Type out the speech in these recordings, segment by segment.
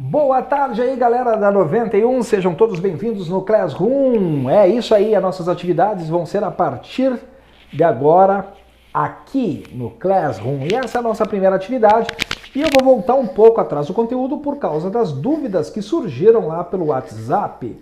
Boa tarde aí, galera da 91, sejam todos bem-vindos no Classroom. É isso aí, as nossas atividades vão ser a partir de agora aqui no Classroom. E essa é a nossa primeira atividade e eu vou voltar um pouco atrás do conteúdo por causa das dúvidas que surgiram lá pelo WhatsApp.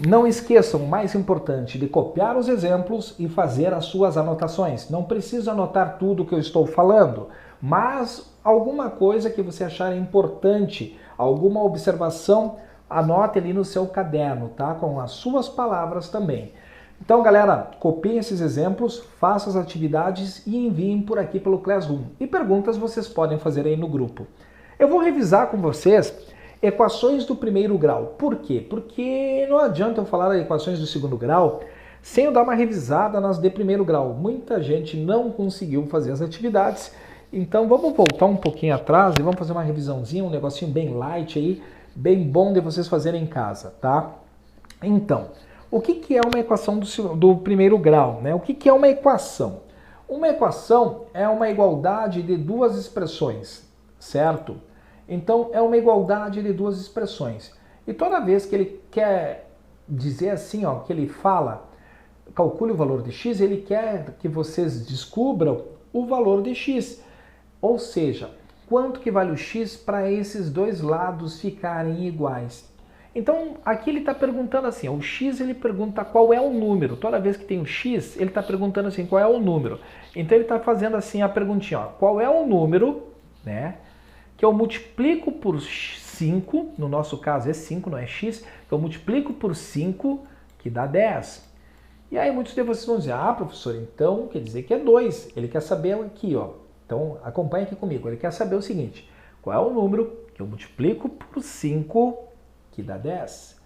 Não esqueçam, o mais importante, de copiar os exemplos e fazer as suas anotações. Não precisa anotar tudo que eu estou falando, mas alguma coisa que você achar importante, alguma observação, anote ali no seu caderno, tá? Com as suas palavras também. Então, galera, copiem esses exemplos, façam as atividades e enviem por aqui pelo Classroom. E perguntas vocês podem fazer aí no grupo. Eu vou revisar com vocês equações do primeiro grau. Por quê? Porque não adianta eu falar de equações do segundo grau sem eu dar uma revisada nas de primeiro grau. Muita gente não conseguiu fazer as atividades, então vamos voltar um pouquinho atrás e vamos fazer uma revisãozinha, um negocinho bem light aí, bem bom de vocês fazerem em casa, tá? Então, o que é uma equação do primeiro grau, né? O que é uma equação? Uma equação é uma igualdade de duas expressões, certo? Então, é uma igualdade de duas expressões. E toda vez que ele quer dizer assim, ó, que ele fala, calcule o valor de x, ele quer que vocês descubram o valor de x. Ou seja, quanto que vale o x para esses dois lados ficarem iguais. Então, aqui ele está perguntando assim, ó, o x ele pergunta qual é o número. Toda vez que tem o x, ele está perguntando assim, qual é o número. Então, ele está fazendo assim a perguntinha, ó, qual é o número, né? Que eu multiplico por 5, no nosso caso é 5, não é x, que eu multiplico por 5, que dá 10. E aí muitos de vocês vão dizer, professor, então quer dizer que é 2. Ele quer saber aqui, ó. Então acompanha aqui comigo, ele quer saber o seguinte, qual é o número que eu multiplico por 5, que dá 10?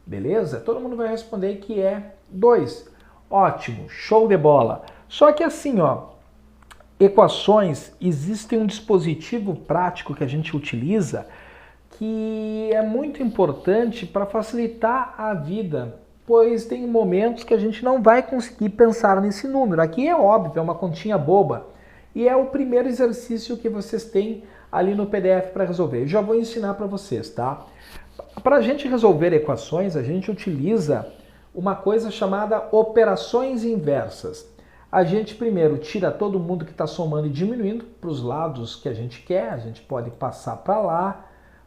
Beleza? Todo mundo vai responder que é 2. Ótimo, show de bola. Só que assim, ó, equações, existe um dispositivo prático que a gente utiliza que é muito importante para facilitar a vida, pois tem momentos que a gente não vai conseguir pensar nesse número. Aqui é óbvio, é uma continha boba e é o primeiro exercício que vocês têm ali no PDF para resolver. Eu já vou ensinar para vocês, tá? Para a gente resolver equações, a gente utiliza uma coisa chamada operações inversas. A gente primeiro tira todo mundo que está somando e diminuindo para os lados que a gente quer. A gente pode passar para lá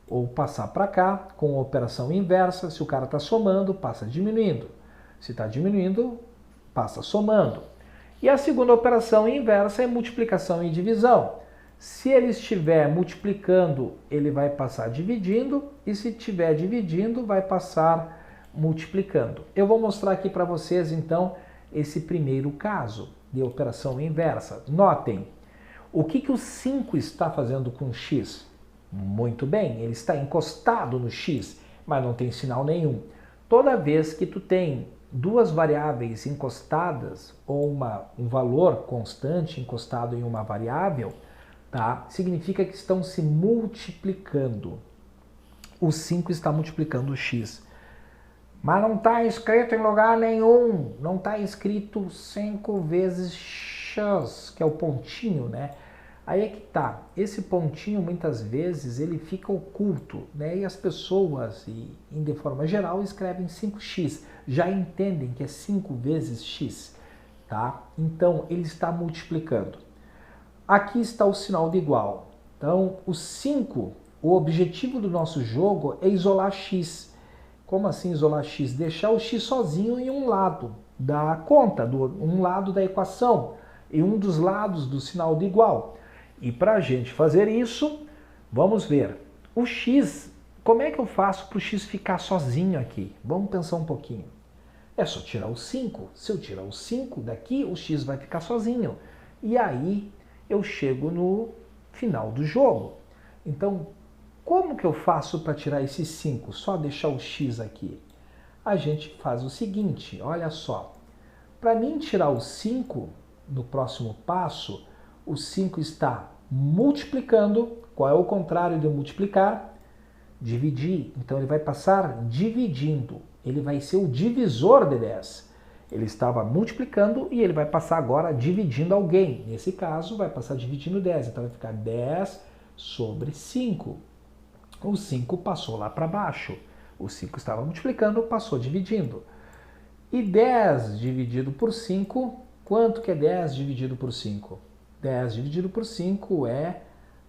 ou passar para cá com a operação inversa. Se o cara está somando, passa diminuindo. Se está diminuindo, passa somando. E a segunda operação inversa é multiplicação e divisão. Se ele estiver multiplicando, ele vai passar dividindo. E se estiver dividindo, vai passar multiplicando. Eu vou mostrar aqui para vocês, então, esse primeiro caso de operação inversa. Notem, o que o 5 está fazendo com x? Muito bem, ele está encostado no x, mas não tem sinal nenhum. Toda vez que tu tem duas variáveis encostadas ou um valor constante encostado em uma variável, tá? Significa que estão se multiplicando. O 5 está multiplicando o x. Mas não está escrito em lugar nenhum, não está escrito 5 vezes x, que é o pontinho, né? Aí é que tá, esse pontinho muitas vezes ele fica oculto, né? E as pessoas, de forma geral, escrevem 5x, já entendem que é 5 vezes x, tá? Então ele está multiplicando. Aqui está o sinal de igual. Então o 5, o objetivo do nosso jogo é isolar x. Como assim isolar x? Deixar o x sozinho em um lado da conta, um lado da equação, e um dos lados do sinal de igual. E para a gente fazer isso, vamos ver. O x, como é que eu faço para o x ficar sozinho aqui? Vamos pensar um pouquinho. É só tirar o 5. Se eu tirar o 5 daqui, o x vai ficar sozinho. E aí eu chego no final do jogo. Então, como que eu faço para tirar esse 5? Só deixar o x aqui. A gente faz o seguinte, olha só. Para mim tirar o 5, no próximo passo, o 5 está multiplicando. Qual é o contrário de multiplicar? Dividir. Então ele vai passar dividindo. Ele vai ser o divisor de 10. Ele estava multiplicando e ele vai passar agora dividindo alguém. Nesse caso, vai passar dividindo 10. Então vai ficar 10 sobre 5. o 5 passou lá para baixo. O 5 estava multiplicando, passou dividindo. E 10 dividido por 5, quanto que é 10 dividido por 5? 10 dividido por 5 é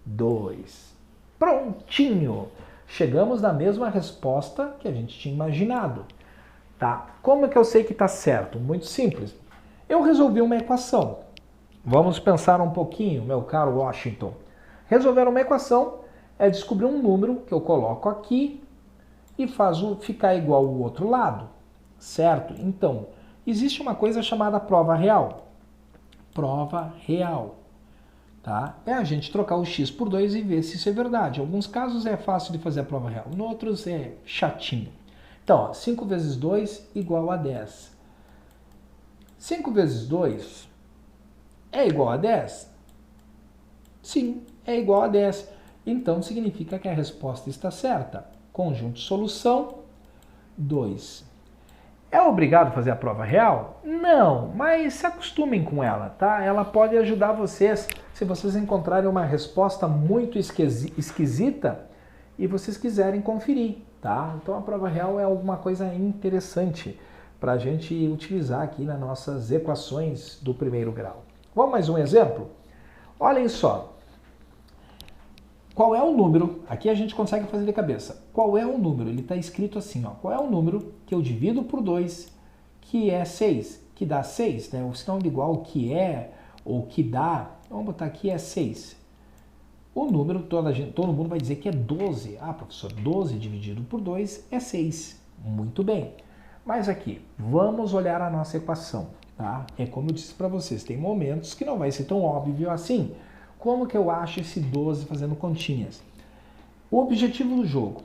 2. Prontinho! Chegamos na mesma resposta que a gente tinha imaginado. Tá? Como é que eu sei que está certo? Muito simples. Eu resolvi uma equação. Vamos pensar um pouquinho, meu caro Washington. Resolver uma equação é descobrir um número que eu coloco aqui e faço ficar igual ao outro lado, certo? Então, existe uma coisa chamada prova real. Prova real, tá? É a gente trocar o x por 2 e ver se isso é verdade. Em alguns casos é fácil de fazer a prova real, em outros é chatinho. Então, ó, 5 vezes 2 igual a 10. 5 vezes 2 é igual a 10? Sim, é igual a 10. Então, significa que a resposta está certa. Conjunto solução, 2. É obrigado a fazer a prova real? Não, mas se acostumem com ela, tá? Ela pode ajudar vocês, se vocês encontrarem uma resposta muito esquisita e vocês quiserem conferir, tá? Então a prova real é alguma coisa interessante para a gente utilizar aqui nas nossas equações do primeiro grau. Vamos mais um exemplo? Olhem só. Qual é o número? Aqui a gente consegue fazer de cabeça. Qual é o número? Ele está escrito assim, ó. Qual é o número que eu divido por 2, que é 6? Que dá 6, né? O sinal de igual que é, ou que dá, vamos botar aqui é 6. O número, todo mundo vai dizer que é 12. Ah, professor, 12 dividido por 2 é 6. Muito bem. Mas aqui, vamos olhar a nossa equação, tá? É como eu disse para vocês, tem momentos que não vai ser tão óbvio assim. Como que eu acho esse 12 fazendo continhas? O objetivo do jogo,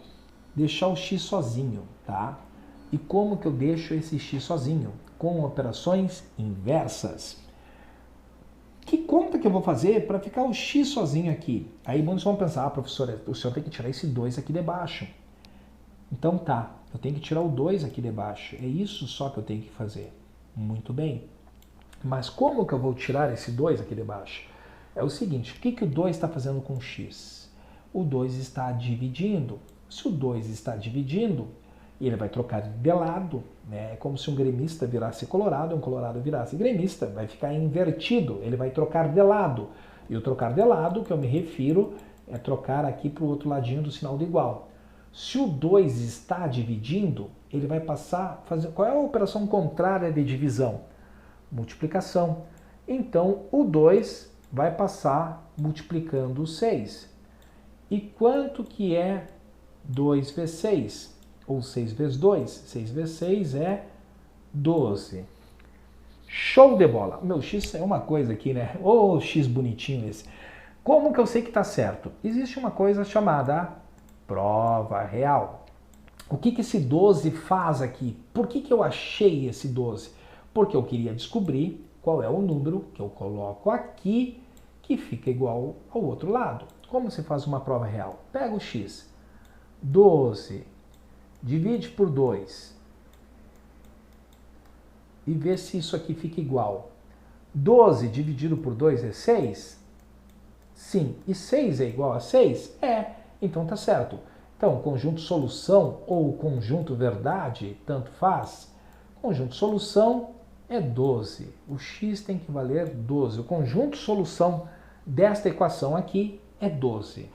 deixar o x sozinho, tá? E como que eu deixo esse x sozinho? Com operações inversas. Que conta que eu vou fazer para ficar o x sozinho aqui? Aí muitos vão pensar, professor, o senhor tem que tirar esse 2 aqui de baixo. Então tá, eu tenho que tirar o 2 aqui de baixo. É isso só que eu tenho que fazer. Muito bem. Mas como que eu vou tirar esse 2 aqui de baixo? É o seguinte, o que o 2 está fazendo com o x? O 2 está dividindo. Se o 2 está dividindo, ele vai trocar de lado, né? É como se um gremista virasse colorado, um colorado virasse gremista, vai ficar invertido, ele vai trocar de lado. E o trocar de lado, que eu me refiro, é trocar aqui para o outro ladinho do sinal de igual. Se o 2 está dividindo, ele vai passar a fazer... Qual é a operação contrária de divisão? Multiplicação. Então, o 2 vai passar multiplicando o 6. E quanto que é 2 vezes 6? Ou 6 vezes 2? 6 vezes 6 é 12. Show de bola! Meu x é uma coisa aqui, né? Ô, x bonitinho esse. Como que eu sei que está certo? Existe uma coisa chamada prova real. O que esse 12 faz aqui? Por que eu achei esse 12? Porque eu queria descobrir qual é o número que eu coloco aqui que fica igual ao outro lado. Como se faz uma prova real? Pega o x, 12, divide por 2 e vê se isso aqui fica igual. 12 dividido por 2 é 6? Sim. E 6 é igual a 6? É. Então tá certo. Então, conjunto solução ou conjunto verdade, tanto faz. Conjunto solução é 12. O x tem que valer 12. O conjunto solução desta equação aqui é 12.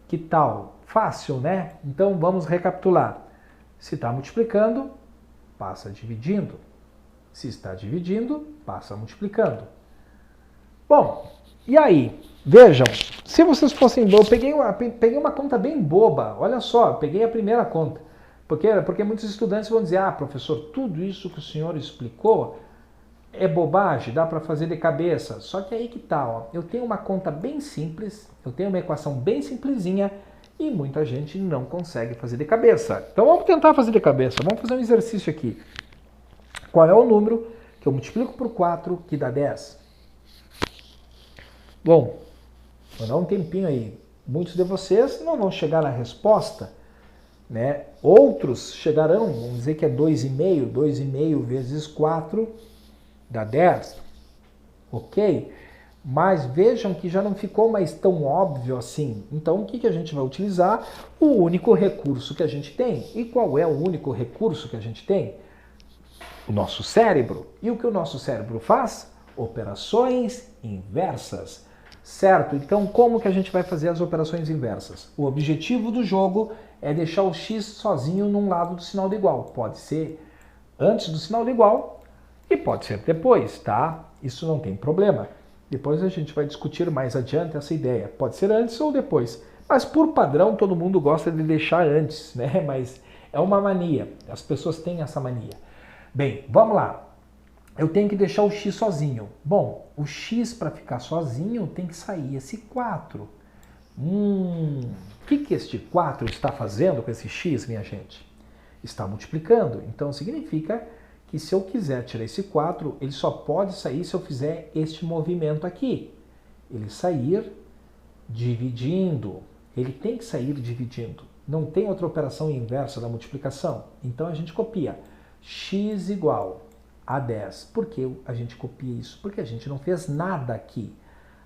Que tal? Fácil, né? Então vamos recapitular. Se está multiplicando, passa dividindo. Se está dividindo, passa multiplicando. Bom, e aí? Vejam, se vocês fossem... Eu peguei uma conta bem boba. Olha só, peguei a primeira conta. Porque muitos estudantes vão dizer, ah, professor, tudo isso que o senhor explicou é bobagem, dá para fazer de cabeça. Só que aí que tá, ó, eu tenho uma conta bem simples, eu tenho uma equação bem simplesinha e muita gente não consegue fazer de cabeça. Então vamos tentar fazer de cabeça, vamos fazer um exercício aqui. Qual é o número que eu multiplico por 4 que dá 10? Bom, vou dar um tempinho aí. Muitos de vocês não vão chegar na resposta, né? Outros chegarão, vamos dizer que é 2,5, 2,5 vezes 4 dá 10, ok? Mas vejam que já não ficou mais tão óbvio assim. Então o que a gente vai utilizar? O único recurso que a gente tem. E qual é o único recurso que a gente tem? O nosso cérebro. E o que o nosso cérebro faz? Operações inversas. Certo? Então como que a gente vai fazer as operações inversas? O objetivo do jogo é deixar o x sozinho num lado do sinal de igual. Pode ser antes do sinal de igual e pode ser depois, tá? Isso não tem problema. Depois a gente vai discutir mais adiante essa ideia. Pode ser antes ou depois. Mas por padrão todo mundo gosta de deixar antes, né? Mas é uma mania. As pessoas têm essa mania. Bem, vamos lá. Eu tenho que deixar o x sozinho. Bom, o x para ficar sozinho tem que sair esse 4. O que este 4 está fazendo com esse x, minha gente? Está multiplicando. Então significa que se eu quiser tirar esse 4, ele só pode sair se eu fizer este movimento aqui. Ele sair dividindo. Ele tem que sair dividindo. Não tem outra operação inversa da multiplicação. Então a gente copia x igual a 10. Por que a gente copia isso? Porque a gente não fez nada aqui.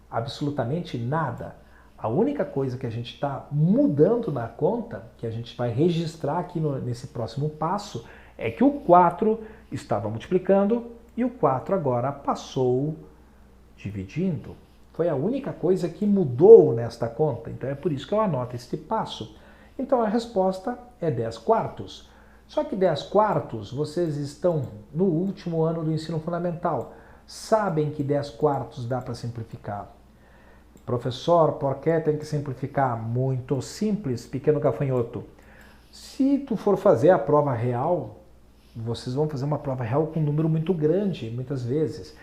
Absolutamente nada. A única coisa que a gente está mudando na conta, que a gente vai registrar aqui nesse próximo passo, é que o 4 estava multiplicando e o 4 agora passou dividindo. Foi a única coisa que mudou nesta conta. Então é por isso que eu anoto este passo. Então a resposta é 10 quartos. Só que 10 quartos, vocês estão no último ano do ensino fundamental. Sabem que 10 quartos dá para simplificar. Professor, por que tem que simplificar? Muito simples, pequeno gafanhoto. Se tu for fazer a prova real, vocês vão fazer uma prova real com um número muito grande, muitas vezes.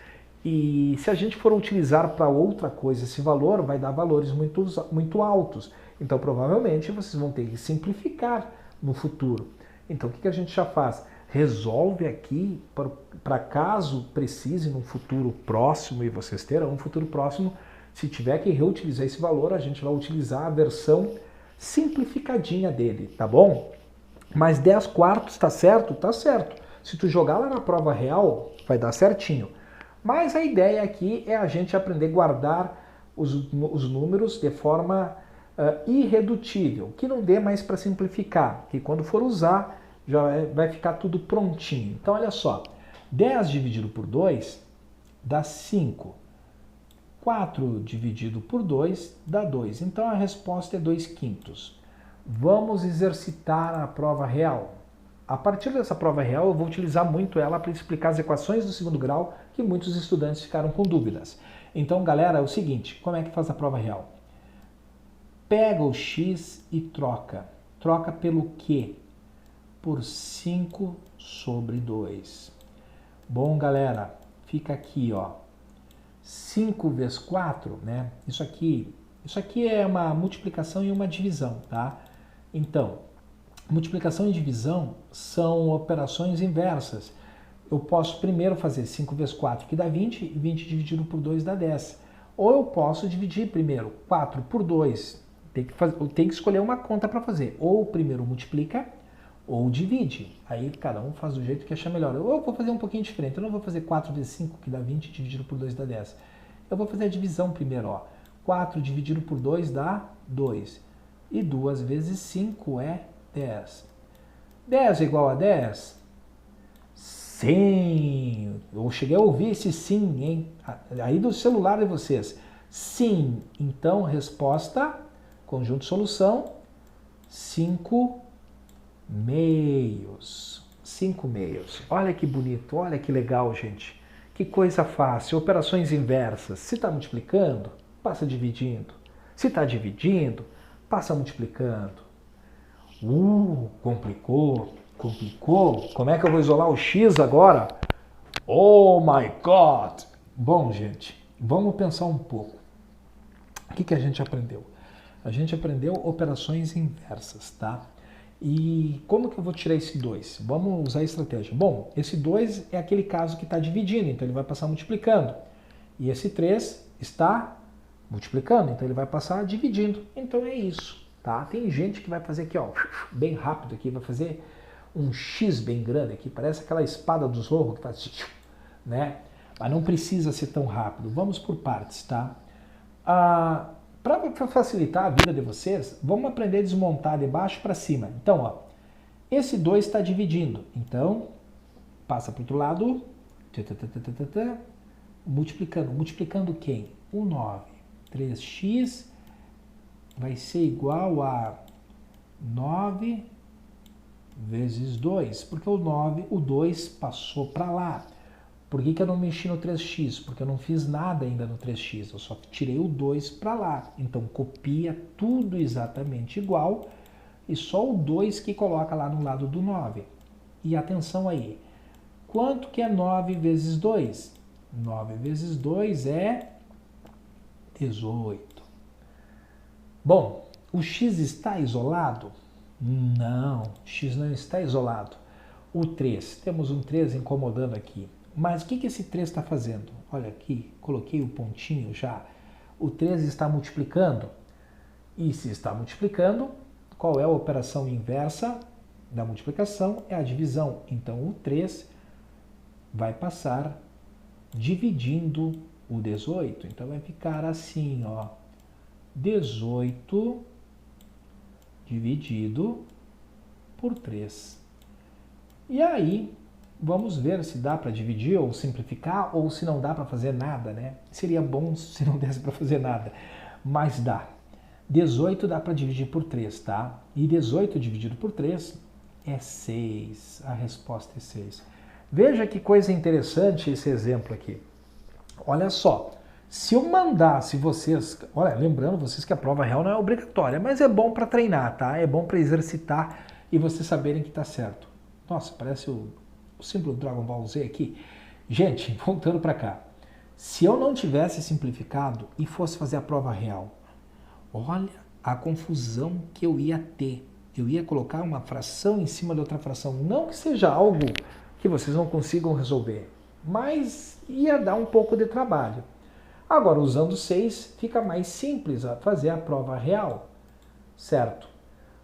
E se a gente for utilizar para outra coisa esse valor, vai dar valores muito altos. Então, provavelmente, vocês vão ter que simplificar no futuro. Então, o que a gente já faz? Resolve aqui para caso precise num futuro próximo, e vocês terão um futuro próximo, se tiver que reutilizar esse valor, a gente vai utilizar a versão simplificadinha dele, tá bom? Mas 10 quartos tá certo? Tá certo. Se tu jogar lá na prova real, vai dar certinho. Mas a ideia aqui é a gente aprender a guardar os números de forma irredutível, que não dê mais para simplificar, que quando for usar já vai ficar tudo prontinho. Então olha só, 10 dividido por 2 dá 5. 4 dividido por 2 dá 2. Então a resposta é 2/5. Vamos exercitar a prova real. A partir dessa prova real, eu vou utilizar muito ela para explicar as equações do segundo grau que muitos estudantes ficaram com dúvidas. Então, galera, é o seguinte, como é que faz a prova real? Pega o x e troca. Troca pelo quê? Por 5 sobre 2. Bom, galera, fica aqui, ó. 5 vezes 4, né? Isso aqui é uma multiplicação e uma divisão, tá? Então, multiplicação e divisão são operações inversas. Eu posso primeiro fazer 5 vezes 4, que dá 20, e 20 dividido por 2 dá 10. Ou eu posso dividir primeiro 4 por 2. Tem que escolher uma conta para fazer. Ou primeiro multiplica, ou divide. Aí cada um faz do jeito que achar melhor. Eu vou fazer um pouquinho diferente. Eu não vou fazer 4 vezes 5, que dá 20, dividido por 2 dá 10. Eu vou fazer a divisão primeiro, ó. 4 dividido por 2 dá 2. E 2 vezes 5 é 10. 10 é igual a 10? Sim! Eu cheguei a ouvir esse sim, hein? Aí do celular de vocês. Sim. Então, resposta, conjunto solução, 5 meios. 5 meios. Olha que bonito, olha que legal, gente. Que coisa fácil. Operações inversas. Se está multiplicando, passa dividindo. Se está dividindo, passa multiplicando. Complicou. Como é que eu vou isolar o x agora? Oh my God! Bom, gente, vamos pensar um pouco. O que a gente aprendeu? A gente aprendeu operações inversas, tá? E como que eu vou tirar esse 2? Vamos usar a estratégia. Bom, esse 2 é aquele caso que está dividindo, então ele vai passar multiplicando. E esse 3 está multiplicando, então ele vai passar dividindo. Então é isso, tá? Tem gente que vai fazer aqui, ó, bem rápido aqui, vai fazer um X bem grande aqui, parece aquela espada do Zorro que faz, né? Mas não precisa ser tão rápido. Vamos por partes, tá? Para facilitar a vida de vocês, vamos aprender a desmontar de baixo para cima. Então, ó, esse 2 está dividindo. Então, passa para o outro lado. Multiplicando. Multiplicando quem? O 9. 3x vai ser igual a 9 vezes 2. Porque o 2 passou para lá. Por que eu não mexi no 3x? Porque eu não fiz nada ainda no 3x. Eu só tirei o 2 para lá. Então, copia tudo exatamente igual. E só o 2 que coloca lá no lado do 9. E atenção aí. Quanto que é 9 vezes 2? 9 vezes 2 é 18. Bom, o x está isolado? Não, x não está isolado. O 3, temos um 3 incomodando aqui. Mas o que esse 3 está fazendo? Olha aqui, coloquei o pontinho já. O 3 está multiplicando. E se está multiplicando, qual é a operação inversa da multiplicação? É a divisão. Então, o 3 vai passar dividindo o 18. Então, vai ficar assim, ó. 18 dividido por 3. E aí, vamos ver se dá para dividir ou simplificar ou se não dá para fazer nada, né? Seria bom se não desse para fazer nada, mas dá. 18 dá para dividir por 3, tá? E 18 dividido por 3 é 6. A resposta é 6. Veja que coisa interessante esse exemplo aqui. Olha só, se eu mandasse vocês... Olha, lembrando vocês que a prova real não é obrigatória, mas é bom para treinar, tá? É bom para exercitar e vocês saberem que está certo. Nossa, parece o símbolo do Dragon Ball Z aqui. Gente, voltando para cá. Se eu não tivesse simplificado e fosse fazer a prova real, olha a confusão que eu ia ter. Eu ia colocar uma fração em cima de outra fração. Não que seja algo que vocês não consigam resolver, mas ia dar um pouco de trabalho. Agora, usando 6, fica mais simples a fazer a prova real, certo?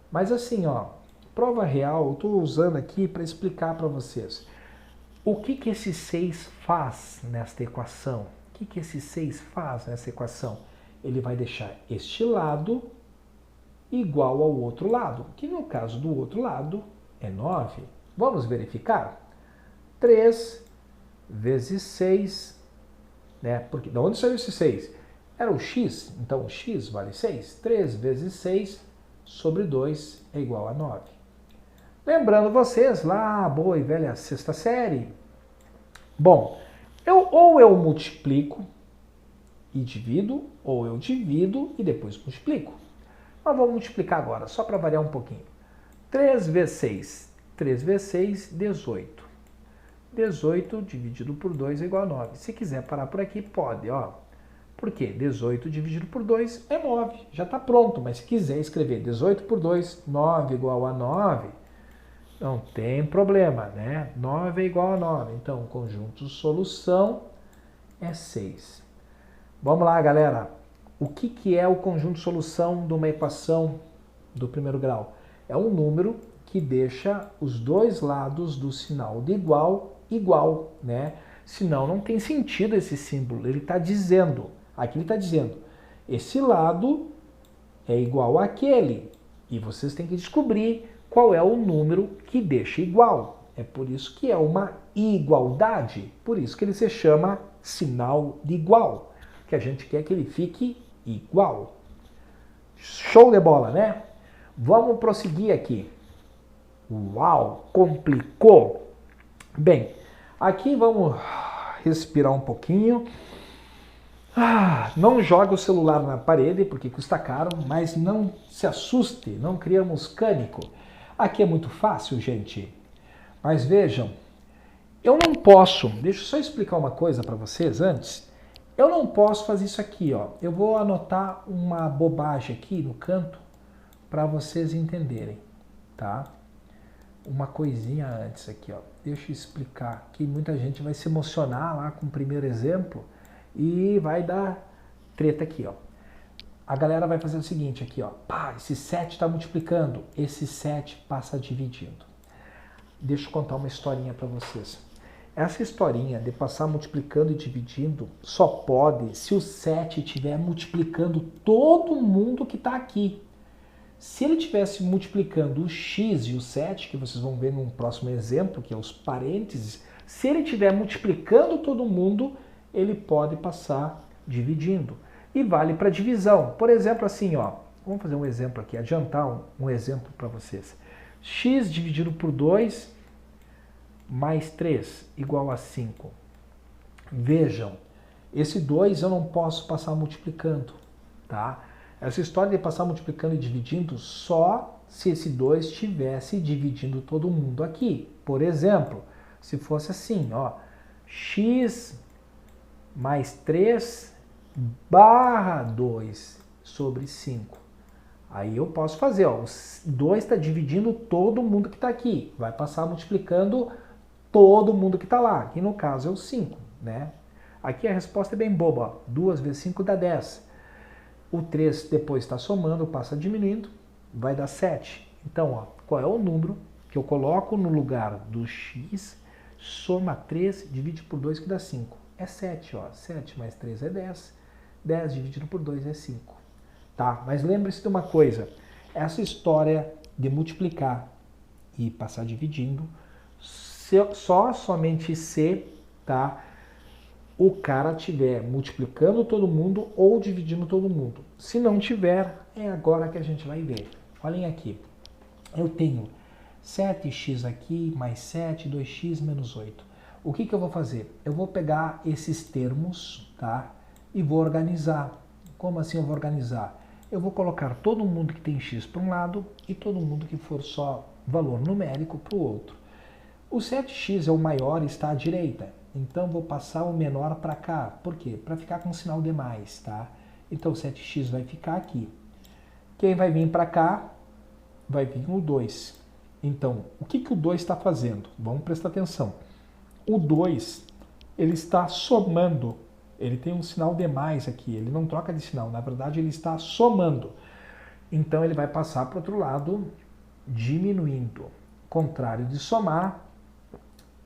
Mas assim, ó, prova real, eu estou usando aqui para explicar para vocês. O que esse 6 faz nesta equação? O que esse 6 faz nessa equação? Ele vai deixar este lado igual ao outro lado, que no caso do outro lado é 9. Vamos verificar? 3 vezes 6, né? Porque, de onde saiu esse 6? Era o x, então o x vale 6. 3 vezes 6 sobre 2 é igual a 9. Lembrando vocês, lá, boa e velha sexta série. Bom, ou eu multiplico e divido, ou eu divido e depois multiplico. Mas vamos multiplicar agora, só para variar um pouquinho. 3 vezes 6. 3 vezes 6, 18. 18 dividido por 2 é igual a 9. Se quiser parar por aqui, pode, ó. Por quê? 18 dividido por 2 é 9. Já está pronto, mas se quiser escrever 18 por 2, 9 igual a 9, não tem problema, né? 9 é igual a 9. Então, o conjunto solução é 6. Vamos lá, galera. O que é o conjunto solução de uma equação do primeiro grau? É um número que deixa os dois lados do sinal de igual, né? Senão não tem sentido esse símbolo. Ele está dizendo, aqui ele está dizendo, esse lado é igual àquele. E vocês têm que descobrir qual é o número que deixa igual. É por isso que é uma igualdade. Por isso que ele se chama sinal de igual. Que a gente quer que ele fique igual. Show de bola, né? Vamos prosseguir aqui. Uau, complicou. Bem, aqui vamos respirar um pouquinho. Não jogue o celular na parede, porque custa caro, mas não se assuste, não criamos cânico. Aqui é muito fácil, gente. Mas vejam, eu não posso, deixa eu só explicar uma coisa para vocês antes. Eu não posso fazer isso aqui, ó. Eu vou anotar uma bobagem aqui no canto para vocês entenderem, tá? Uma coisinha antes aqui, ó. Deixa eu explicar, que muita gente vai se emocionar lá com o primeiro exemplo e vai dar treta aqui, ó. A galera vai fazer o seguinte aqui, ó. Pá, esse 7 está multiplicando, esse 7 passa dividindo. Deixa eu contar uma historinha para vocês. Essa historinha de passar multiplicando e dividindo só pode se o 7 estiver multiplicando todo mundo que está aqui. Se ele estivesse multiplicando o x e o 7, que vocês vão ver num próximo exemplo, que é os parênteses, se ele estiver multiplicando todo mundo, ele pode passar dividindo. E vale para divisão. Por exemplo, assim, ó, vamos fazer um exemplo aqui, adiantar um exemplo para vocês. X dividido por 2 mais 3 igual a 5. Vejam, esse 2 eu não posso passar multiplicando, tá? Essa história de passar multiplicando e dividindo só se esse 2 estivesse dividindo todo mundo aqui. Por exemplo, se fosse assim, ó, x mais 3 barra 2 sobre 5. Aí eu posso fazer, ó, o 2 está dividindo todo mundo que está aqui. Vai passar multiplicando todo mundo que está lá. Aqui no caso é o 5, né? Aqui a resposta é bem boba, ó. 2 vezes 5 dá 10. O 3 depois está somando, passa diminuindo, vai dar 7. Então, ó, qual é o número que eu coloco no lugar do x, soma 3, divide por 2 que dá 5. É 7, ó. 7 mais 3 é 10. 10 dividido por 2 é 5. Tá? Mas lembre-se de uma coisa, essa história de multiplicar e passar dividindo, somente se, tá, o cara estiver multiplicando todo mundo ou dividindo todo mundo. Se não tiver, é agora que a gente vai ver. Olhem aqui, eu tenho 7x aqui, mais 7, 2x menos 8. O que eu vou fazer? Eu vou pegar esses termos, tá, e vou organizar. Como assim eu vou organizar? Eu vou colocar todo mundo que tem x para um lado e todo mundo que for só valor numérico para o outro. O 7x é o maior e está à direita, então vou passar o menor para cá. Por quê? Para ficar com o sinal de mais, tá? Então o 7x vai ficar aqui. Quem vai vir para cá vai vir o 2. Então, o que o 2 está fazendo? Vamos prestar atenção. O 2, ele está somando. Ele tem um sinal de mais aqui, ele não troca de sinal, na verdade ele está somando. Então ele vai passar para o outro lado diminuindo. Contrário de somar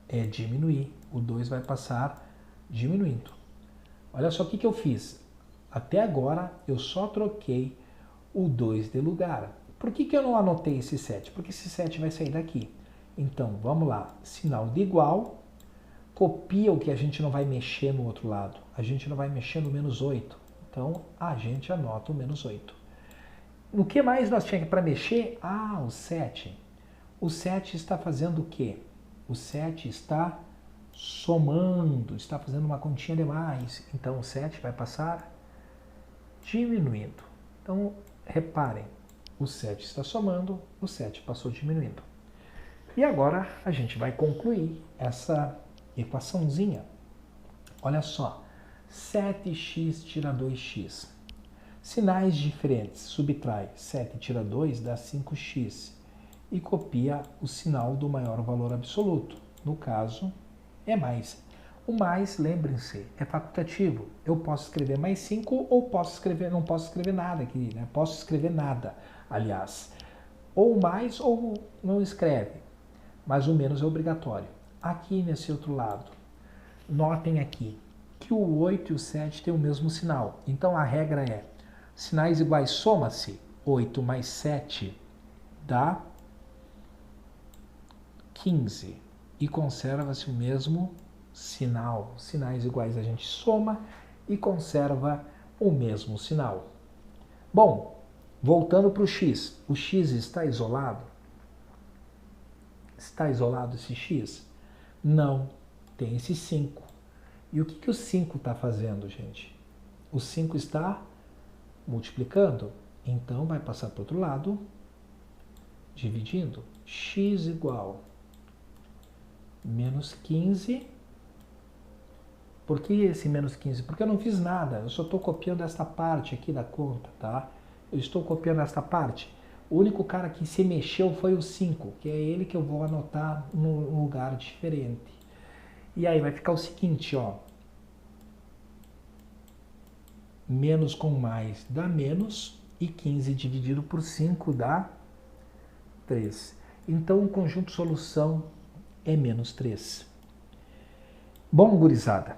é diminuir. O 2 vai passar diminuindo. Olha só o que eu fiz. Até agora eu só troquei o 2 de lugar. Por que eu não anotei esse 7? Porque esse 7 vai sair daqui. Então vamos lá, sinal de igual. Copia o que a gente não vai mexer no outro lado. A gente não vai mexer no menos 8. Então, a gente anota o menos 8. No que mais nós tínhamos para mexer? Ah, o 7. O 7 está fazendo o quê? O 7 está somando, está fazendo uma continha de mais. Então, o 7 vai passar diminuindo. Então, reparem, o 7 está somando, o 7 passou diminuindo. E agora a gente vai concluir essa equaçãozinha. Olha só, 7x tira 2x. Sinais diferentes, subtrai 7 tira 2 dá 5x e copia o sinal do maior valor absoluto. No caso, é mais. O mais, lembrem-se, é facultativo. Eu posso escrever mais 5 ou posso escrever, não posso escrever nada aqui, né? Posso escrever nada, aliás. Ou mais ou não escreve, mas o menos é obrigatório. Aqui nesse outro lado, notem aqui que o 8 e o 7 têm o mesmo sinal. Então a regra é, sinais iguais soma-se, 8 mais 7 dá 15 e conserva-se o mesmo sinal. Sinais iguais a gente soma e conserva o mesmo sinal. Bom, voltando para o x. O x está isolado? Está isolado esse x? Não, tem esse 5. E o que o 5 está fazendo, gente? O 5 está multiplicando, então vai passar para o outro lado, dividindo. X igual menos 15. Por que esse menos 15? Porque eu não fiz nada, eu só estou copiando esta parte aqui da conta, tá? Eu estou copiando esta parte. O único cara que se mexeu foi o 5, que é ele que eu vou anotar num lugar diferente. E aí vai ficar o seguinte, ó. Menos com mais dá menos, e 15 dividido por 5 dá 3. Então o conjunto solução é menos 3. Bom, gurizada,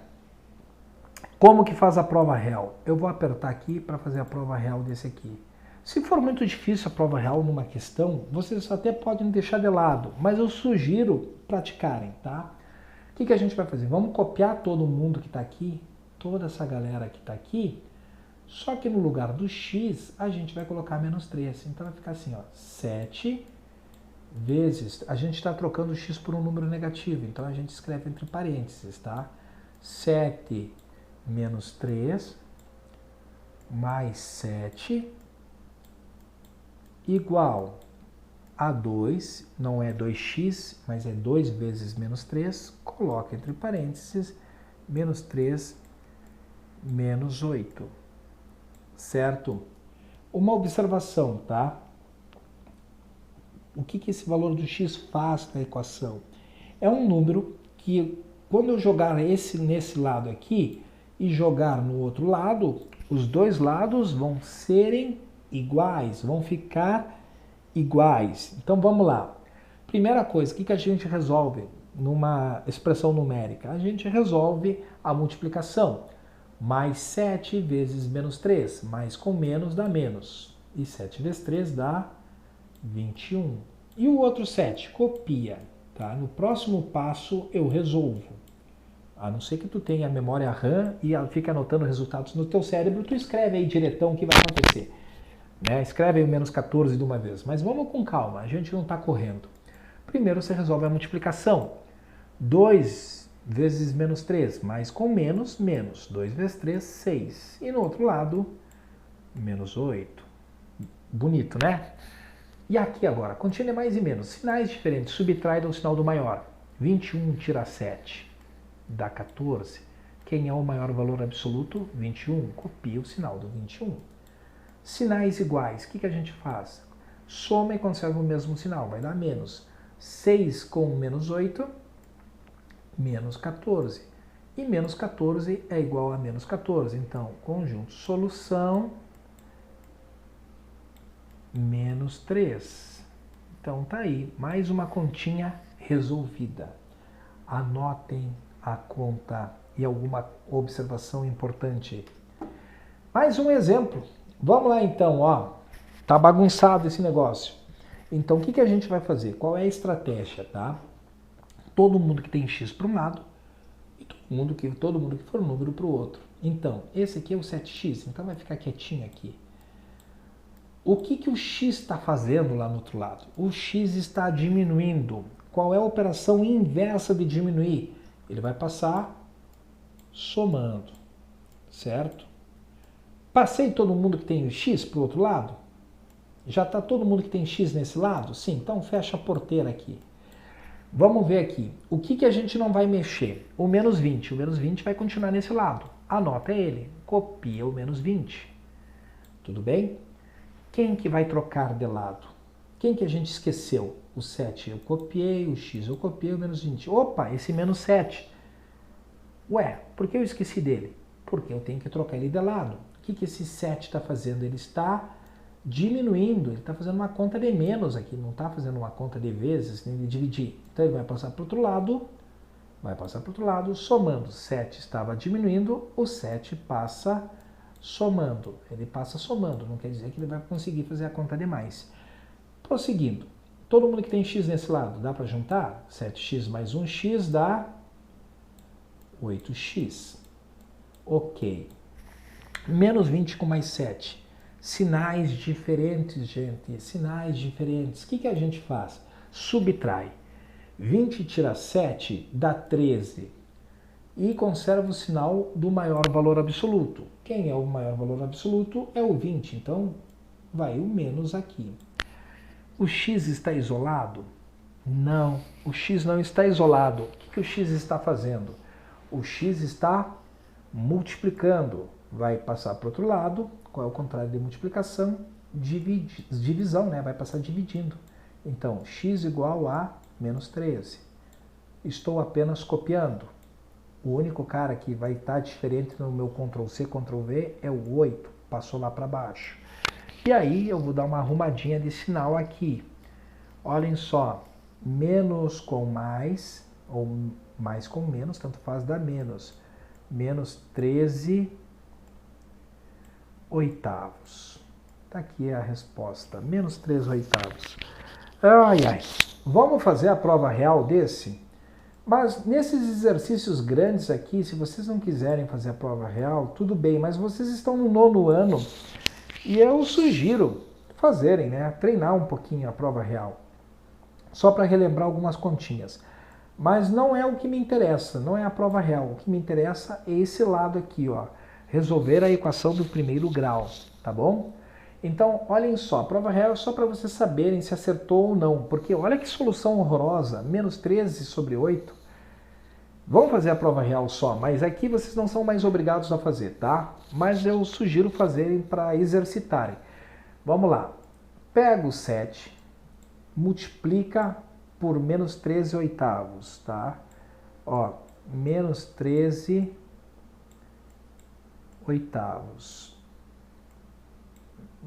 como que faz a prova real? Eu vou apertar aqui para fazer a prova real desse aqui. Se for muito difícil a prova real numa questão, vocês até podem deixar de lado, mas eu sugiro praticarem, tá? O que a gente vai fazer? Vamos copiar todo mundo que está aqui, toda essa galera que está aqui, só que no lugar do x, a gente vai colocar menos 3. Então vai ficar assim, ó, 7 vezes... A gente está trocando o x por um número negativo, então a gente escreve entre parênteses, tá? 7 menos 3 mais 7 igual a 2, não é 2x, mas é 2 vezes menos 3, coloca entre parênteses, menos 3 menos 8, certo? Uma observação, tá? O que esse valor do x faz na equação? É um número que, quando eu jogar esse nesse lado aqui e jogar no outro lado, os dois lados vão serem iguais, vão ficar iguais. Então vamos lá. Primeira coisa, o que a gente resolve numa expressão numérica? A gente resolve a multiplicação. Mais 7 vezes menos 3, mais com menos dá menos. E 7 vezes 3 dá 21. E o outro 7? Copia. Tá? No próximo passo eu resolvo. A não ser que tu tenha a memória RAM e fique anotando resultados no teu cérebro, tu escreve aí diretão o que vai acontecer. Né? Escreve aí o menos 14 de uma vez. Mas vamos com calma, a gente não está correndo. Primeiro você resolve a multiplicação. 2 vezes menos 3, mais com menos, menos. 2 vezes 3, 6. E no outro lado, menos 8. Bonito, né? E aqui agora, continha mais e menos. Sinais diferentes, subtrai do sinal do maior. 21 tira 7, dá 14. Quem é o maior valor absoluto? 21. Copia o sinal do 21. Sinais iguais, o que a gente faz? Soma e conserva o mesmo sinal, vai dar menos. 6 com menos 8, menos 14. E menos 14 é igual a menos 14. Então, conjunto solução, menos 3. Então, tá aí, mais uma continha resolvida. Anotem a conta e alguma observação importante. Mais um exemplo. Vamos lá então, ó. Tá bagunçado esse negócio. Então, o que a gente vai fazer? Qual é a estratégia, tá? Todo mundo que tem x para um lado e todo mundo que for número para o outro. Então, esse aqui é o 7x, então vai ficar quietinho aqui. O que o x está fazendo lá no outro lado? O x está diminuindo. Qual é a operação inversa de diminuir? Ele vai passar somando, certo? Passei todo mundo que tem o x para o outro lado? Já está todo mundo que tem x nesse lado? Sim, então fecha a porteira aqui. Vamos ver aqui. O que a gente não vai mexer? O menos 20. O menos 20 vai continuar nesse lado. Anota ele. Copia o menos 20. Tudo bem? Quem que vai trocar de lado? Quem que a gente esqueceu? O 7 eu copiei, o x eu copiei, o menos 20. Opa, esse menos 7. Ué, por que eu esqueci dele? Porque eu tenho que trocar ele de lado. O que esse 7 está fazendo? Ele está diminuindo, ele está fazendo uma conta de menos aqui, não está fazendo uma conta de vezes, nem de dividir. Então ele vai passar para o outro lado, somando. 7 estava diminuindo, o 7 passa somando. Ele passa somando, não quer dizer que ele vai conseguir fazer a conta de mais. Prosseguindo, todo mundo que tem x nesse lado, dá para juntar? 7x mais 1x dá 8x. Ok. Menos 20 com mais 7. Sinais diferentes, gente. Sinais diferentes. O que a gente faz? Subtrai. 20 tira 7 dá 13. E conserva o sinal do maior valor absoluto. Quem é o maior valor absoluto? É o 20. Então, vai o menos aqui. O x está isolado? Não. O x não está isolado. O que o x está fazendo? O x está multiplicando. Vai passar para o outro lado. Qual é o contrário de multiplicação? Divisão, né? Vai passar dividindo. Então, x igual a menos 13. Estou apenas copiando. O único cara que vai estar diferente no meu Ctrl+C, Ctrl+V é o 8. Passou lá para baixo. E aí eu vou dar uma arrumadinha de sinal aqui. Olhem só. Menos com mais ou mais com menos, tanto faz, dá menos. Menos 13 oitavos. Está aqui a resposta, menos 13 oitavos. Ai, ai. Vamos fazer a prova real desse? Mas nesses exercícios grandes aqui, se vocês não quiserem fazer a prova real, tudo bem, mas vocês estão no 9º ano e eu sugiro fazerem, né? Treinar um pouquinho a prova real, só para relembrar algumas continhas. Mas não é o que me interessa, não é a prova real. O que me interessa é esse lado aqui, ó, resolver a equação do primeiro grau, tá bom? Então, olhem só, a prova real é só para vocês saberem se acertou ou não, porque olha que solução horrorosa, menos 13 sobre 8. Vamos fazer a prova real só, mas aqui vocês não são mais obrigados a fazer, tá? Mas eu sugiro fazerem para exercitarem. Vamos lá. Pega o 7, multiplica por menos 13 oitavos, tá? Ó, menos 13 oitavos.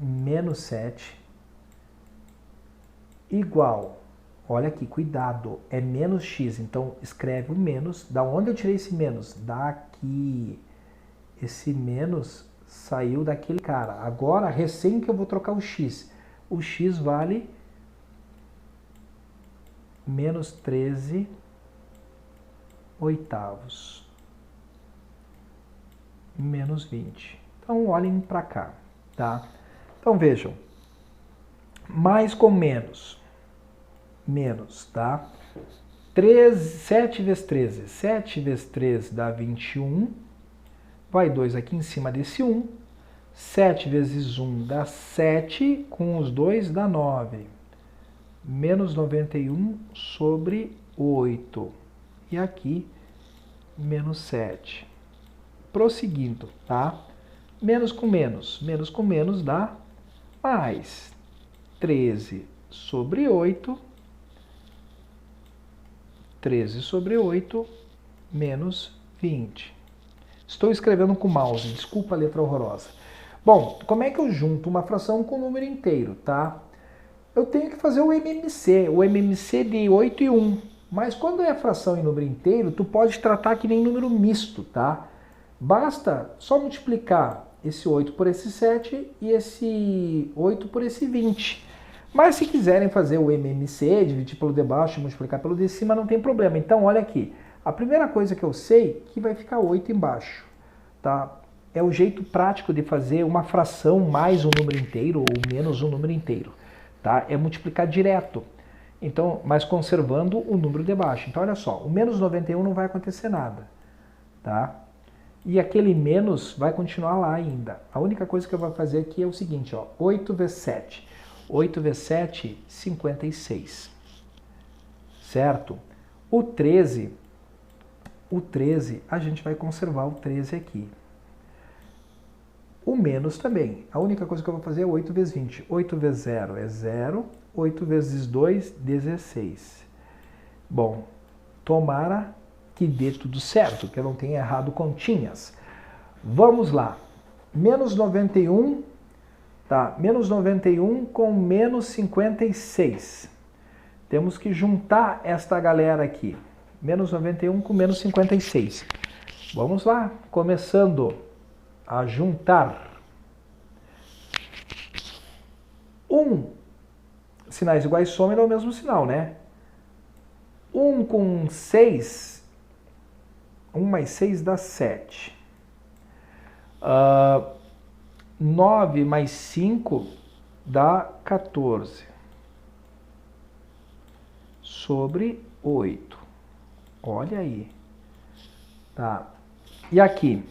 Menos 7 igual, olha aqui, cuidado, é menos x, então escreve o menos. Da onde eu tirei esse menos? Daqui. Esse menos saiu daquele cara. Agora, recém que eu vou trocar o x vale menos 13 oitavos. Menos 20. Então, olhem para cá, tá? Então, vejam, mais com menos, menos, tá? 7 vezes 13, 7 vezes 3 dá 21, vai 2 aqui em cima desse 1, 7 vezes 1 dá 7, com os 2 dá 9, menos 91 sobre 8, e aqui menos 7. Prosseguindo, tá? Menos com menos dá mais 13 sobre 8, 13 sobre 8, menos 20. Estou escrevendo com o mouse, desculpa a letra horrorosa. Bom, como é que eu junto uma fração com um número inteiro, tá? Eu tenho que fazer o MMC de 8 e 1. Mas quando é fração em número inteiro, tu pode tratar que nem número misto, tá? Basta só multiplicar esse 8 por esse 7 e esse 8 por esse 20. Mas se quiserem fazer o MMC, dividir pelo de baixo e multiplicar pelo de cima, não tem problema. Então, olha aqui. A primeira coisa que eu sei é que vai ficar 8 embaixo, tá? É o jeito prático de fazer uma fração mais um número inteiro ou menos um número inteiro, tá? É multiplicar direto. Então, mas conservando o número de baixo. Então, olha só, o menos 91 não vai acontecer nada, tá? E aquele menos vai continuar lá ainda. A única coisa que eu vou fazer aqui é o seguinte, ó, 8 vezes 7. 8 vezes 7, 56. Certo? O 13, a gente vai conservar o 13 aqui. O menos também. A única coisa que eu vou fazer é 8 vezes 20. 8 vezes 0 é 0. 8 vezes 2, 16. Bom, tomara que dê tudo certo, que eu não tenha errado continhas. Vamos lá. Menos 91, tá? Menos 91 com menos 56. Temos que juntar esta galera aqui. Menos 91 com menos 56. Vamos lá, começando a juntar. Sinais iguais somem é o mesmo sinal, né? 1 com 6, 1 mais 6 dá 7. 9 mais 5 dá 14. Sobre 8. Olha aí. Tá. E aqui?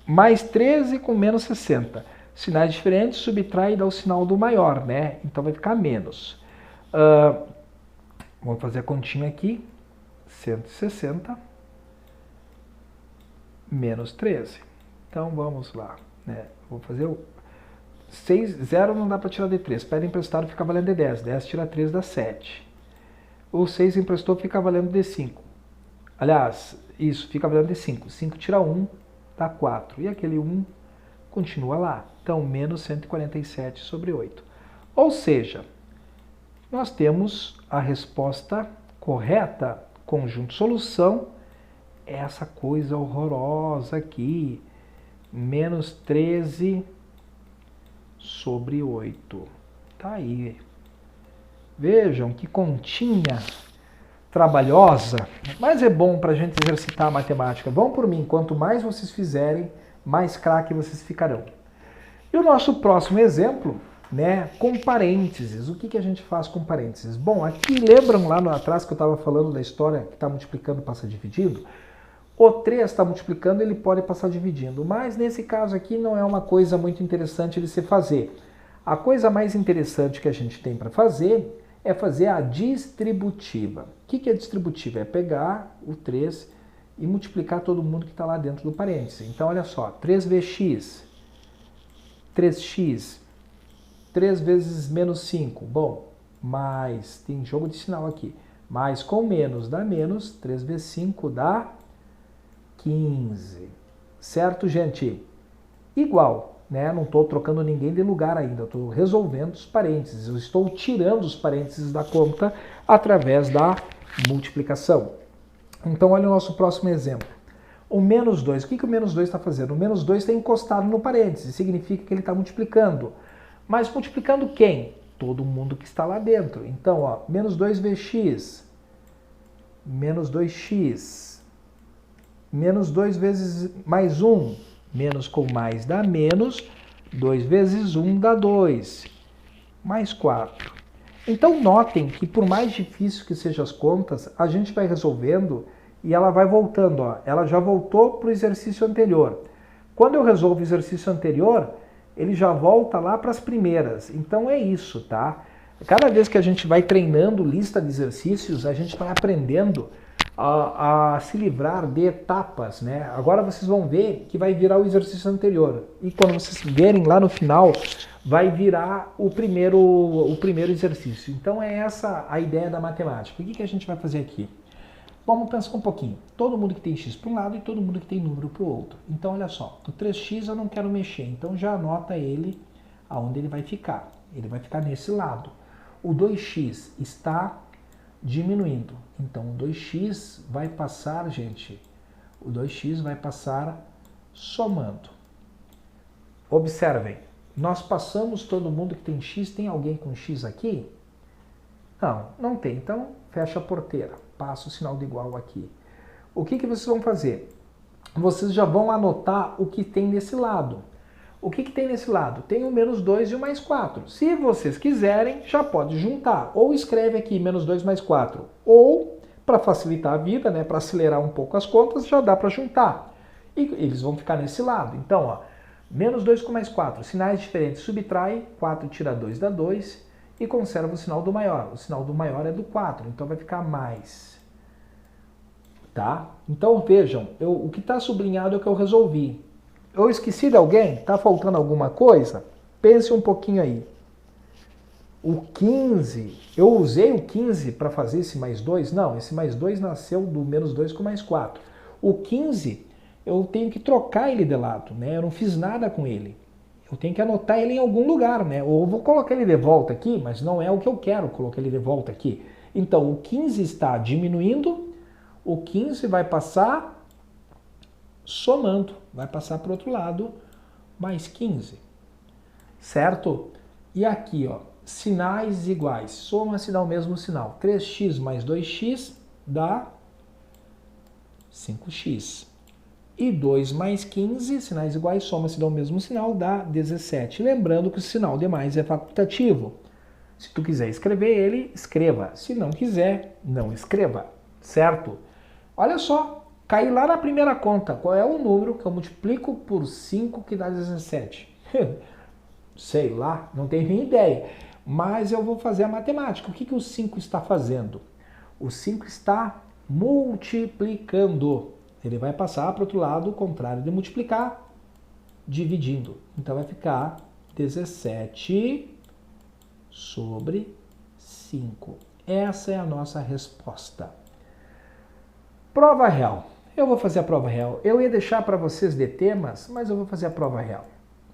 Mais 13 com menos 60. Sinais diferentes, subtrai e dá o sinal do maior, né? Então vai ficar menos. Vamos fazer a continha aqui. 160 menos 13. Então vamos lá, né? Vou fazer o 6, 0 não dá para tirar de 3. Pede emprestado fica valendo de 10. 10 tira 3 dá 7. O 6 emprestou fica valendo de 5. Aliás, isso fica valendo de 5. 5 tira 1 dá 4. E aquele 1 continua lá. Então, menos 147 sobre 8. Ou seja, nós temos a resposta correta conjunto solução, essa coisa horrorosa aqui, menos 13 sobre 8. Tá aí. Vejam que continha trabalhosa, mas é bom para a gente exercitar a matemática. Vão por mim, quanto mais vocês fizerem, mais craque vocês ficarão. E o nosso próximo exemplo, né, com parênteses. O que a gente faz com parênteses? Bom, aqui lembram lá atrás que eu estava falando da história que está multiplicando passa dividindo? O 3 está multiplicando, ele pode passar dividindo, mas nesse caso aqui não é uma coisa muito interessante de se fazer. A coisa mais interessante que a gente tem para fazer é fazer a distributiva. O que é distributiva? É pegar o 3 e multiplicar todo mundo que está lá dentro do parêntese. Então, olha só, 3vx, 3x, 3 vezes menos 5, bom, mais, tem jogo de sinal aqui, mais com menos dá menos, 3 vezes 5 dá 15, certo, gente? Igual, né? Não estou trocando ninguém de lugar ainda, eu estou resolvendo os parênteses, eu estou tirando os parênteses da conta através da multiplicação. Então, olha o nosso próximo exemplo. O menos 2, o que o menos 2 está fazendo? O menos 2 está encostado no parênteses, significa que ele está multiplicando. Mas multiplicando quem? Todo mundo que está lá dentro. Então, ó, menos 2vx, menos 2x, menos 2 vezes mais 1, menos com mais dá menos, 2 vezes 1 dá 2, mais 4. Então, notem que por mais difícil que sejam as contas, a gente vai resolvendo e ela vai voltando. Ó. Ela já voltou para o exercício anterior. Quando eu resolvo o exercício anterior, ele já volta lá para as primeiras. Então é isso, tá? Cada vez que a gente vai treinando lista de exercícios, a gente vai aprendendo a se livrar de etapas, né? Agora vocês vão ver que vai virar o exercício anterior. E quando vocês verem lá no final, vai virar o primeiro exercício. Então é essa a ideia da matemática. O que a gente vai fazer aqui? Vamos pensar um pouquinho. Todo mundo que tem x para um lado e todo mundo que tem número para o outro. Então, olha só, o 3x eu não quero mexer, então já anota ele aonde ele vai ficar. Ele vai ficar nesse lado. O 2x está diminuindo. Então, o 2x vai passar, gente, o 2x vai passar somando. Observem, nós passamos todo mundo que tem x. Tem alguém com x aqui? Não, não tem. Então, fecha a porteira. Passa o sinal de igual aqui. O que vocês vão fazer? Vocês já vão anotar o que tem nesse lado. O que tem nesse lado? Tem o menos 2 e o mais 4. Se vocês quiserem, já pode juntar. Ou escreve aqui menos 2 mais 4. Ou, para facilitar a vida, né, para acelerar um pouco as contas, já dá para juntar. E eles vão ficar nesse lado. Então, ó, menos 2 com mais 4. Sinais diferentes. Subtrai. 4 tira 2 dá 2. E conserva o sinal do maior. O sinal do maior é do 4, então vai ficar mais. Tá? Então vejam, o que está sublinhado é o que eu resolvi. Eu esqueci de alguém? Está faltando alguma coisa? Pense um pouquinho aí. O 15, eu usei o 15 para fazer esse mais 2? Não, esse mais 2 nasceu do menos 2 com mais 4. O 15, eu tenho que trocar ele de lado, né? Eu não fiz nada com ele. Eu tenho que anotar ele em algum lugar, né? Ou eu vou colocar ele de volta aqui, mas não é o que eu quero colocar ele de volta aqui. Então, o 15 está diminuindo, o 15 vai passar somando, vai passar para o outro lado, mais 15, certo? E aqui, ó, sinais iguais, soma-se dá o mesmo sinal. 3x mais 2x dá 5x. E 2 mais 15, sinais iguais, soma-se dá o mesmo sinal, dá 17. Lembrando que o sinal de mais é facultativo. Se tu quiser escrever ele, escreva. Se não quiser, não escreva. Certo? Olha só, cai lá na primeira conta. Qual é o número que eu multiplico por 5 que dá 17? Sei lá, não tenho nem ideia. Mas eu vou fazer a matemática. O que o 5 está fazendo? O 5 está multiplicando. Ele vai passar para o outro lado, o contrário de multiplicar, dividindo. Então vai ficar 17 sobre 5. Essa é a nossa resposta. Prova real. Eu vou fazer a prova real. Eu ia deixar para vocês de temas, mas eu vou fazer a prova real.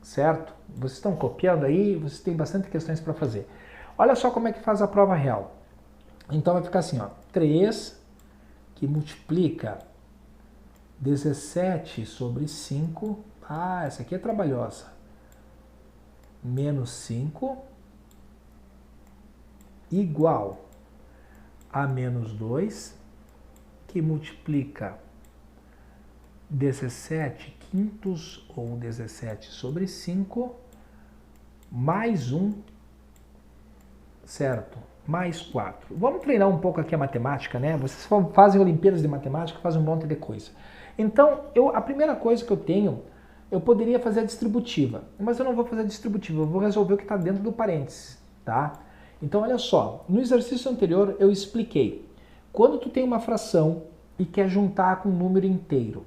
Certo? Vocês estão copiando aí, vocês têm bastante questões para fazer. Olha só como é que faz a prova real. Então vai ficar assim, ó. 3 que multiplica 17 sobre 5. Ah, essa aqui é trabalhosa. Menos 5 igual a menos 2, que multiplica 17 quintos, ou 17 sobre 5, mais 1, certo? Mais 4. Vamos treinar um pouco aqui a matemática, né? Vocês fazem Olimpíadas de Matemática, fazem um monte de coisa. Então, a primeira coisa que eu tenho, eu poderia fazer a distributiva, mas eu não vou fazer a distributiva, eu vou resolver o que está dentro do parênteses, tá? Então, olha só, no exercício anterior eu expliquei. Quando tu tem uma fração e quer juntar com um número inteiro,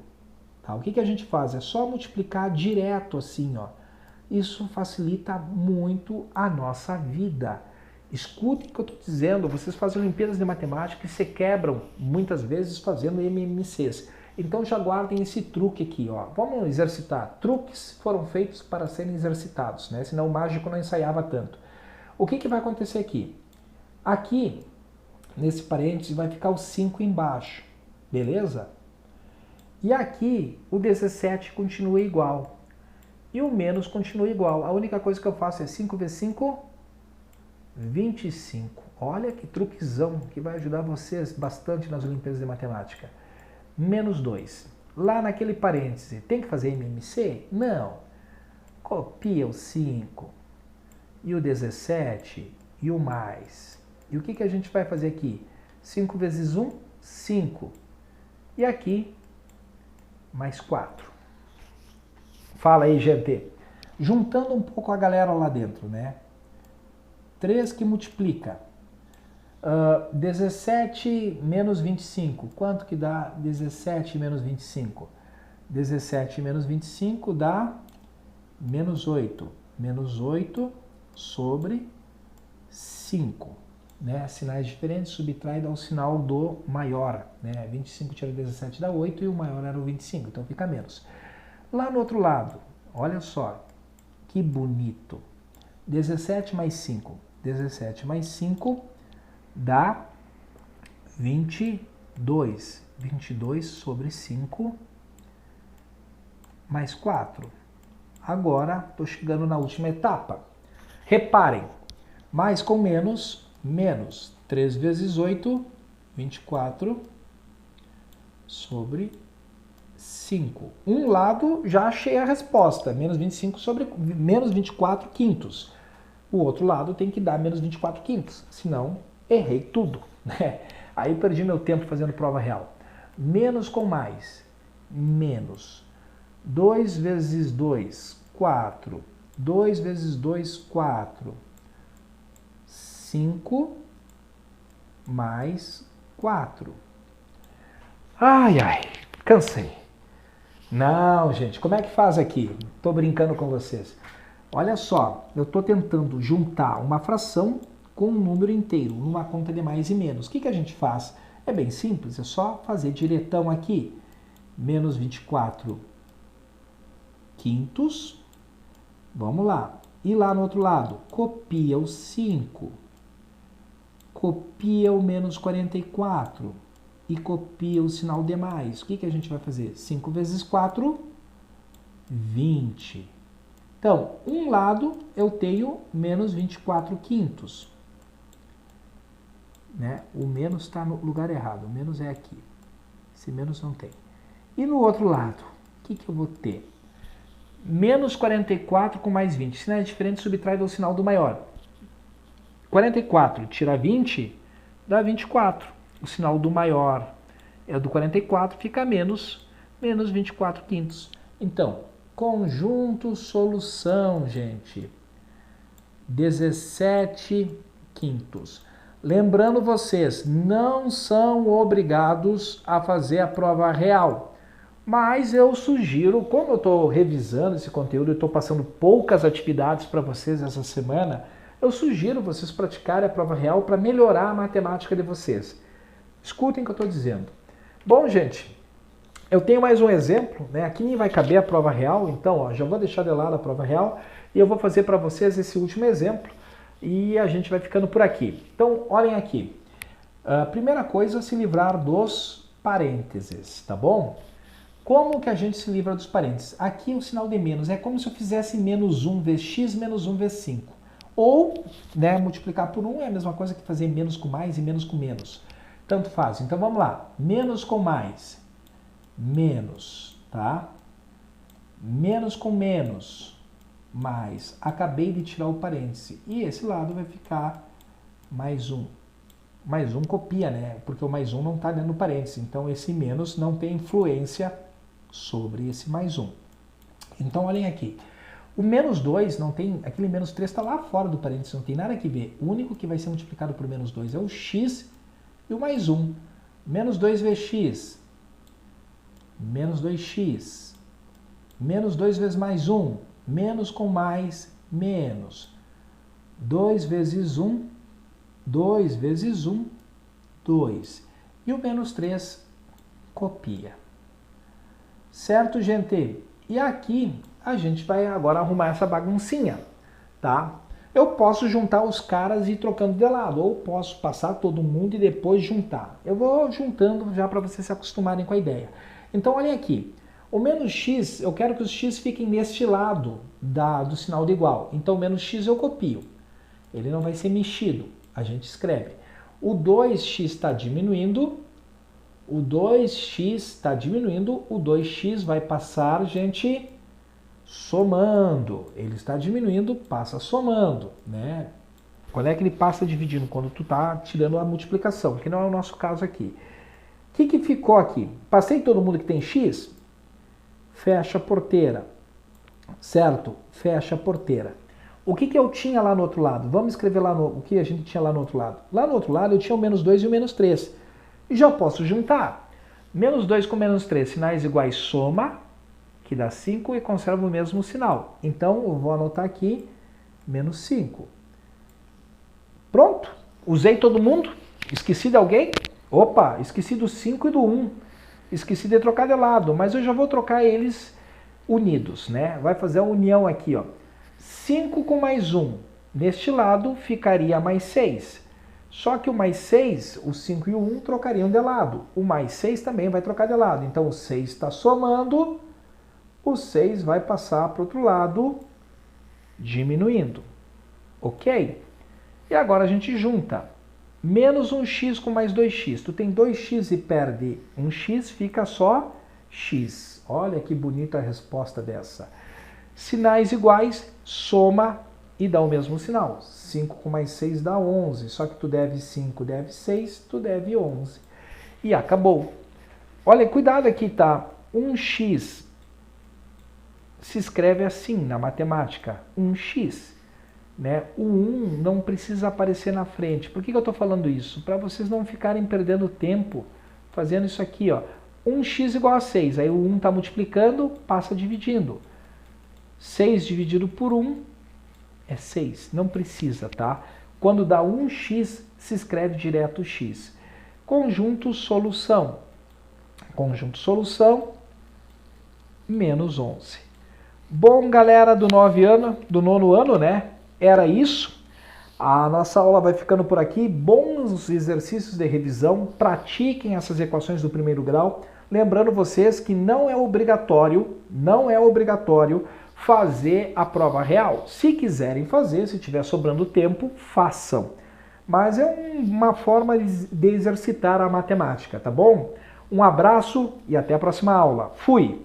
tá? O que a gente faz? É só multiplicar direto assim, ó. Isso facilita muito a nossa vida. Escutem o que eu estou dizendo, vocês fazem Olimpíadas de Matemática e se quebram muitas vezes fazendo MMCs. Então já guardem esse truque aqui, ó. Vamos exercitar. Truques foram feitos para serem exercitados, né? Senão o mágico não ensaiava tanto. O que vai acontecer aqui? Aqui, nesse parênteses, vai ficar o 5 embaixo, beleza? E aqui, o 17 continua igual. E o menos continua igual. A única coisa que eu faço é 5 vezes 5, 25. Olha que truquezão que vai ajudar vocês bastante nas Olimpíadas de Matemática. Menos 2. Lá naquele parêntese, tem que fazer MMC? Não. Copia o 5 e o 17 e o mais. E o que a gente vai fazer aqui? 5 vezes 1, 5. E aqui, mais 4. Fala aí, gente. Juntando um pouco a galera lá dentro, né? 3 que multiplica. 17 menos 25. Quanto que dá 17 menos 25? 17 menos 25 dá menos 8. Menos 8 sobre 5. Né? Sinais diferentes, subtrai dá o sinal do maior. Né? 25 tira 17 dá 8 e o maior era o 25, então fica menos. Lá no outro lado, olha só, que bonito. 17 mais 5. 17 mais 5 dá 22. 22 sobre 5 mais 4. Agora, estou chegando na última etapa. Reparem, mais com menos, menos. 3 vezes 8, 24 sobre 5. Um lado já achei a resposta, menos 25 sobre menos 24 quintos. O outro lado tem que dar menos 24 quintos, senão errei tudo, né? Aí perdi meu tempo fazendo prova real. Menos com mais, menos. 2 vezes 2, 4. 2 vezes 2, 4. 5 mais 4. Ai, ai, cansei. Não, gente, como é que faz aqui? Estou brincando com vocês. Olha só, eu estou tentando juntar uma fração com um número inteiro, numa conta de mais e menos. O que a gente faz? É bem simples, é só fazer diretão aqui. Menos 24 quintos. Vamos lá. E lá no outro lado, copia o 5. Copia o menos 44. E copia o sinal de mais. O que a gente vai fazer? 5 vezes 4, 20. Então, um lado eu tenho menos 24 quintos. Né? O menos está no lugar errado. O menos é aqui. Esse menos não tem. E no outro lado, o que eu vou ter? Menos 44 com mais 20. Sinais diferentes subtrai do sinal do maior. 44 tira 20, dá 24. O sinal do maior é o do 44, fica menos 24 quintos. Então, conjunto solução, gente. 17 quintos. Lembrando vocês, não são obrigados a fazer a prova real. Mas eu sugiro, como eu estou revisando esse conteúdo e estou passando poucas atividades para vocês essa semana, eu sugiro vocês praticarem a prova real para melhorar a matemática de vocês. Escutem o que eu estou dizendo. Bom, gente, eu tenho mais um exemplo, né? Aqui nem vai caber a prova real, então ó, já vou deixar de lado a prova real e eu vou fazer para vocês esse último exemplo e a gente vai ficando por aqui. Então, olhem aqui. A primeira coisa é se livrar dos parênteses, tá bom? Como que a gente se livra dos parênteses? Aqui o sinal de menos é como se eu fizesse menos 1 vezes x menos 1 vezes 5. Ou, né, multiplicar por 1 é a mesma coisa que fazer menos com mais e menos com menos. Tanto faz. Então vamos lá. Menos com mais. Menos, tá? Menos com menos. Mais. Acabei de tirar o parêntese. E esse lado vai ficar mais 1. Mais 1 copia, né? Porque o mais 1 não está dentro do parêntese. Então esse menos não tem influência sobre esse mais 1. Então olhem aqui. O menos 2 não tem, aquele menos 3 está lá fora do parênteses, não tem nada que ver. O único que vai ser multiplicado por menos 2 é o x e o mais 1. Menos 2 vezes x, menos 2x, menos 2 vezes mais 1, menos com mais, menos. 2 vezes 1, 2 vezes 1, 2. E o menos 3 copia. Certo, gente? E aqui a gente vai agora arrumar essa baguncinha, tá? Eu posso juntar os caras e ir trocando de lado, ou posso passar todo mundo e depois juntar. Eu vou juntando já para vocês se acostumarem com a ideia. Então, olhem aqui. O menos x, eu quero que os x fiquem neste lado do sinal de igual. Então, menos x eu copio. Ele não vai ser mexido. A gente escreve. O 2x está diminuindo. O 2x está diminuindo. O 2x vai passar, gente, somando. Ele está diminuindo, passa somando, né? Quando é que ele passa dividindo? Quando tu está tirando a multiplicação, que não é o nosso caso aqui. O que ficou aqui? Passei todo mundo que tem x? Fecha a porteira. Certo? Fecha a porteira. O que eu tinha lá no outro lado? Vamos escrever lá o que a gente tinha lá no outro lado. Lá no outro lado eu tinha o menos 2 e o menos 3. E já posso juntar. Menos 2 com menos 3, sinais iguais soma, que dá 5 e conserva o mesmo sinal. Então, eu vou anotar aqui, menos 5. Pronto? Usei todo mundo? Esqueci de alguém? Opa, esqueci do 5 e do 1. Esqueci de trocar de lado, mas eu já vou trocar eles unidos, né? Vai fazer a união aqui, ó. 5 com mais 1. Neste lado ficaria mais 6. Só que o mais 6, o 5 e o 1 trocariam de lado. O mais 6 também vai trocar de lado. Então, o 6 está somando, o 6 vai passar para o outro lado, diminuindo. Ok? E agora a gente junta. Menos 1x com mais 2x. Tu tem 2x e perde 1x, fica só x. Olha que bonita a resposta dessa. Sinais iguais, soma e dá o mesmo sinal. 5 com mais 6 dá 11. Só que tu deve 5, deve 6, tu deve 11. E acabou. Olha, cuidado aqui, tá? 1x se escreve assim na matemática. 1x. Né? O 1 não precisa aparecer na frente. Por que eu estou falando isso? Para vocês não ficarem perdendo tempo fazendo isso aqui. Ó. 1x igual a 6. Aí o 1 está multiplicando, passa dividindo. 6 dividido por 1 é 6. Não precisa, tá? Quando dá 1x, se escreve direto x. Conjunto solução. Conjunto solução, menos 11. Bom, galera do nono ano, né? Era isso. A nossa aula vai ficando por aqui. Bons exercícios de revisão. Pratiquem essas equações do primeiro grau. Lembrando vocês que não é obrigatório fazer a prova real. Se quiserem fazer, se tiver sobrando tempo, façam. Mas é uma forma de exercitar a matemática, tá bom? Um abraço e até a próxima aula. Fui!